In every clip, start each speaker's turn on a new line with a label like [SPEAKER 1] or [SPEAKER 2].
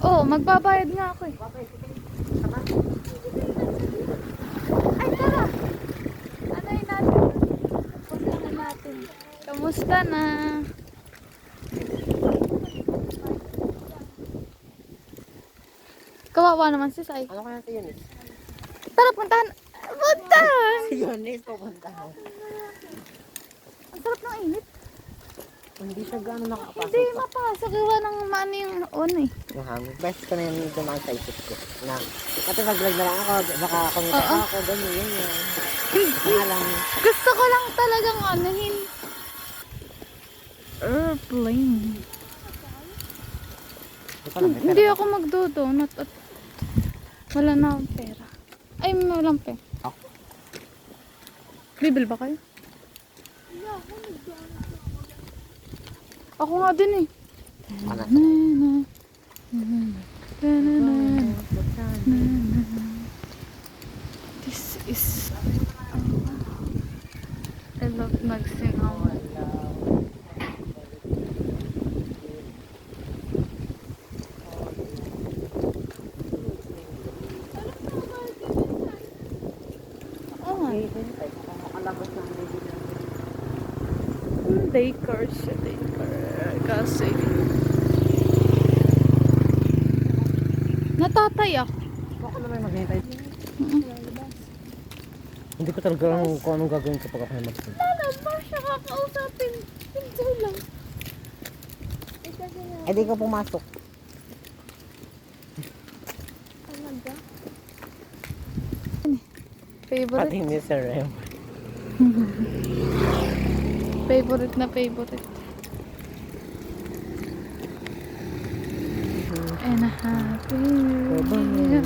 [SPEAKER 1] Oo, magbabayad nga ako eh. Ay, tara! Ano'y natin? Puntahan natin. Kamusta na? Kawawa naman si Sai.
[SPEAKER 2] Ano kaya si Yunis?
[SPEAKER 1] Tara, puntahan! Puntahan!
[SPEAKER 2] Si Yunis, pupuntahan.
[SPEAKER 1] Ang sarap ng init.
[SPEAKER 2] Hindi siya gano'n nakapasok.
[SPEAKER 1] Hindi mapasok. Gawa ng mano yung on eh.
[SPEAKER 2] Yung hangin. Best ko na yung dumaan sa isip ko. Na, pati mag-vlog na lang ako, baka kumita
[SPEAKER 1] Oo.
[SPEAKER 2] ako, ganyan, ganyan. Baka lang,
[SPEAKER 1] Gusto ko lang talagang anuhin. Airplane.
[SPEAKER 2] di pa lang, may
[SPEAKER 1] Hindi
[SPEAKER 2] pera.
[SPEAKER 1] ako magdodonut at wala na akong pera. Ay, walang pera.
[SPEAKER 2] Ako.
[SPEAKER 1] Bibil ba kayo? Ako nga din eh.
[SPEAKER 2] Ano?
[SPEAKER 1] This is I love magsingaw. Oh my.
[SPEAKER 2] Nakalabas na ang baby na.
[SPEAKER 1] Daycare siya, daycare. Kasi natatay ako.
[SPEAKER 2] Baka na may maghintay.
[SPEAKER 1] Mm-mm.
[SPEAKER 2] Hindi ko talaga alam kung anong gagawin kapag ako na mag-vlog.
[SPEAKER 1] Lalabas siya kakausapin. Hindi lang.
[SPEAKER 2] Eh di ko pumasok.
[SPEAKER 1] Talaga?
[SPEAKER 2] Pati
[SPEAKER 1] Favorite?
[SPEAKER 2] ni Sir Rem.
[SPEAKER 1] Favorite na favorite. And a happy new year.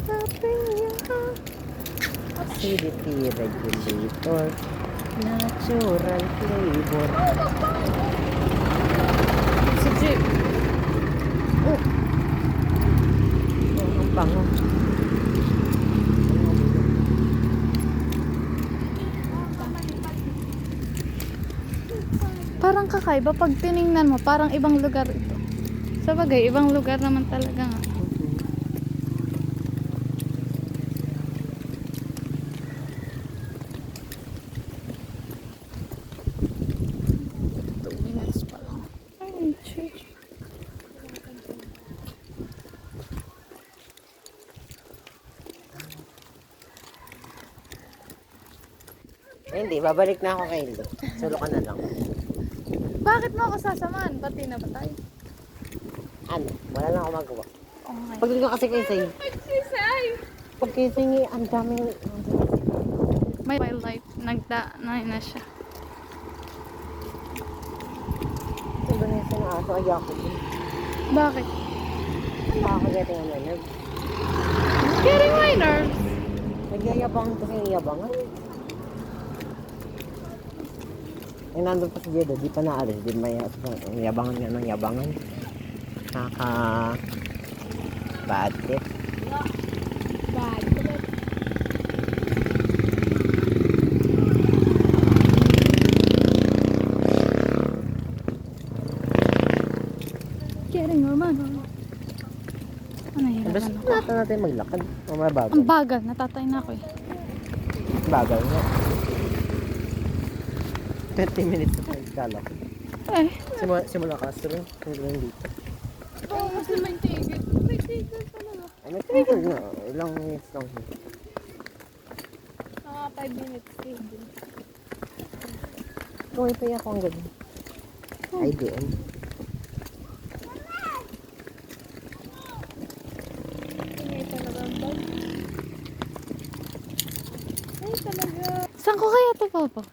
[SPEAKER 1] Happy new year.
[SPEAKER 2] Acidity regulator. Natural flavor.
[SPEAKER 1] Si Jeep.
[SPEAKER 2] Oh, ang bango.
[SPEAKER 1] Parang kakaiba pag tiningnan mo, parang ibang lugar ito. Sa bagay, ibang lugar naman talaga nga. Minutes pa lang. Ay, shit.
[SPEAKER 2] Eh, hindi, babalik na ako kay Ilo. Solo ka na lang.
[SPEAKER 1] Bakit mo ako sasamahan? Pati na ba tayo?
[SPEAKER 2] Ano? Wala lang ako magawa.
[SPEAKER 1] Okay.
[SPEAKER 2] Pagdating ko kasi kay Say,
[SPEAKER 1] Magsisay!
[SPEAKER 2] pag kay Say, ang daming...
[SPEAKER 1] May wildlife. Na siya.
[SPEAKER 2] Ito ba na yung sinaaso? Ay, ako din.
[SPEAKER 1] Bakit?
[SPEAKER 2] Nakakagetting ang nerve.
[SPEAKER 1] Getting my nerves.
[SPEAKER 2] Nagyayabang kasi yung yabangan. Eh, nandun pa si Jedo, di pa naalis. Di may yabangan nga ng yabangan. Naka... Bad trip.
[SPEAKER 1] Bad. Getting your man. Ano yun?
[SPEAKER 2] Basta natin maglakad. O mabagal.
[SPEAKER 1] Ang bagal. Natatay na ako eh.
[SPEAKER 2] Bagal nga. 20 minutes na tayo kala.
[SPEAKER 1] Eh.
[SPEAKER 2] Simula Castro. Hanggang dito.
[SPEAKER 1] Oo, kasi may tigil. May tigil talaga.
[SPEAKER 2] Ay, may trigger na. Ilang minutes lang.
[SPEAKER 1] Mga 5 minutes tigil.
[SPEAKER 2] Kung ito ako ang gabi. Ay, doon.
[SPEAKER 1] Ay, talaga. Saan ko kaya ito papost?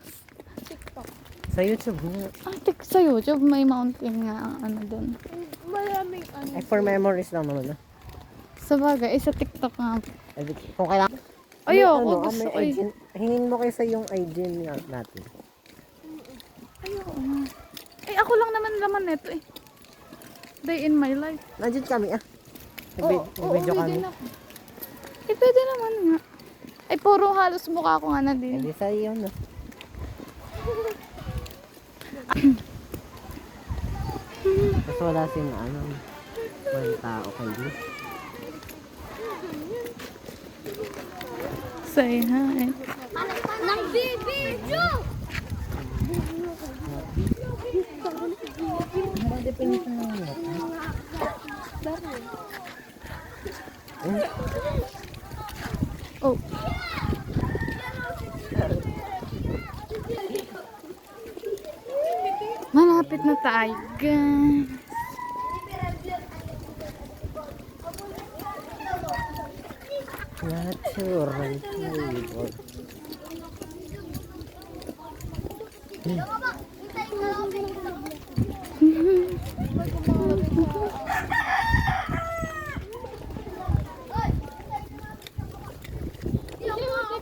[SPEAKER 1] TikTok.
[SPEAKER 2] Sa YouTube nga.
[SPEAKER 1] Ah, sa YouTube may mountain nga ang ano dun. Maraming ano.
[SPEAKER 2] Ay, for memories lang naman.
[SPEAKER 1] Sa bagay, sa TikTok nga.
[SPEAKER 2] Ay, kung kailangan.
[SPEAKER 1] Ayoko,
[SPEAKER 2] May
[SPEAKER 1] gusto ko
[SPEAKER 2] ID.
[SPEAKER 1] eh.
[SPEAKER 2] Hingin mo kayo sa yung ID natin.
[SPEAKER 1] Ayoko nga. Eh, ako lang naman laman neto eh. Day in my life.
[SPEAKER 2] Nandiyan kami ah.
[SPEAKER 1] Oo,
[SPEAKER 2] Nag-video
[SPEAKER 1] uuwi
[SPEAKER 2] kami.
[SPEAKER 1] din ako. Eh, pwede naman nga. Ay, puro halos mukha ko nga na din.
[SPEAKER 2] Hindi sa iyo, no? Tapos wala sing walang tao kayo.
[SPEAKER 1] Say hi.
[SPEAKER 3] Nang bibidyo!
[SPEAKER 2] Depende sa mga
[SPEAKER 1] Oh. Malapit na tayo, guys.
[SPEAKER 2] natural flavor.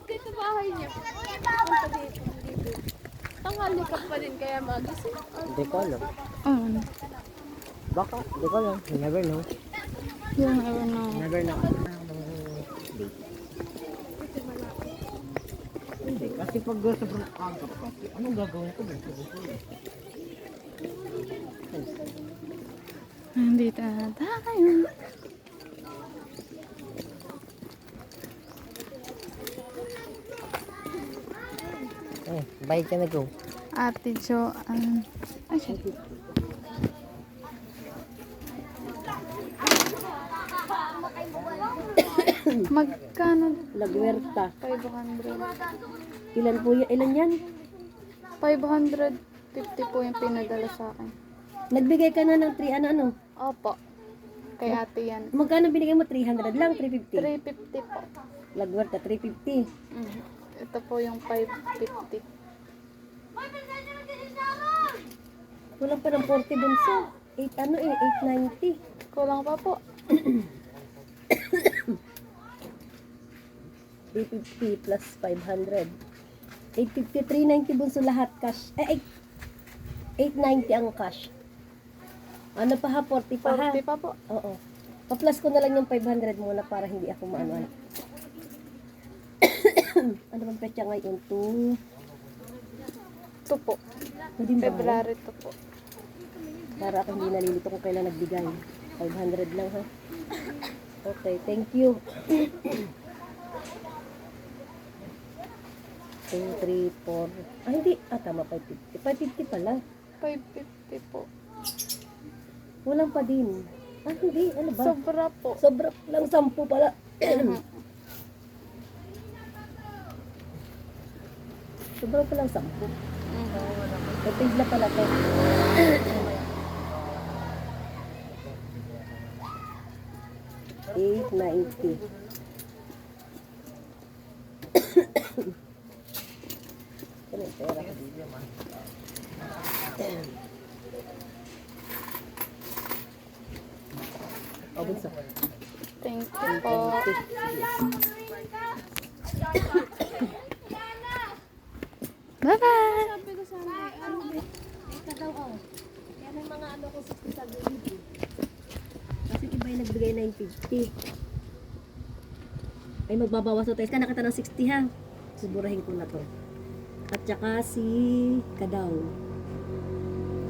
[SPEAKER 3] Dito bahay niya. Tanghali ka pa din kaya magising.
[SPEAKER 2] Hindi ko alam.
[SPEAKER 1] Oh,
[SPEAKER 2] Baka, hindi ko alam. You never know.
[SPEAKER 1] you never know.
[SPEAKER 2] Never know. Hindi, kasi pag sobrang agap kasi, anong gagawin ko dun?
[SPEAKER 1] Nandito na tayo.
[SPEAKER 2] Bye ka na go.
[SPEAKER 1] Ate Joanne. Ay, shit. Magkano?
[SPEAKER 4] Lagwerta.
[SPEAKER 1] 500.
[SPEAKER 4] Ilan po yan? Ilan yan?
[SPEAKER 1] 550 po yung pinadala sa akin.
[SPEAKER 4] Nagbigay ka na ng 3, ano?
[SPEAKER 1] Opo. Kay ate yan.
[SPEAKER 4] Magkano binigay mo? 300 lang? 350?
[SPEAKER 1] 350 po.
[SPEAKER 4] Lagwerta, 350.
[SPEAKER 1] Ito po yung 550.
[SPEAKER 4] Kulang pa ng 40 bunso. 890.
[SPEAKER 1] Kulang pa po.
[SPEAKER 4] 350 plus 500. 850, 390 bunso lahat cash. 890 ang cash. Ano pa ha? 40 pa ha?
[SPEAKER 1] 40 pa po.
[SPEAKER 4] Oo. Pa-plus ko na lang yung 500 muna para hindi ako maano. Ano bang petsa ngayon?
[SPEAKER 1] 2 po.
[SPEAKER 4] Hindi ba?
[SPEAKER 1] February 2 po.
[SPEAKER 4] Para ako hindi nalilito kung kailan nagbigay. 500 lang ha. Okay, thank you. 2, 3, 4. Ah, hindi. Ah, tama, 550. 550 pala.
[SPEAKER 1] 550 po.
[SPEAKER 4] Walang pa din. Ah, hindi. Ano ba?
[SPEAKER 1] Sobra po.
[SPEAKER 4] Sobra lang 10 pala. Sobra pa lang 10. May page na pala to. $890. Ano yung pera ko dito? Oh, bunso.
[SPEAKER 1] Thank you po. Bye-bye!
[SPEAKER 3] Sabi ko sana, ito daw oh. Yan ang mga ano ko sa dito.
[SPEAKER 4] Kasi iba yung nagbigay 950. Ay, magbabawas na tayo. Kaya nakita ng 60 ha. Sigurahin ko na to. At saka si Kadaw.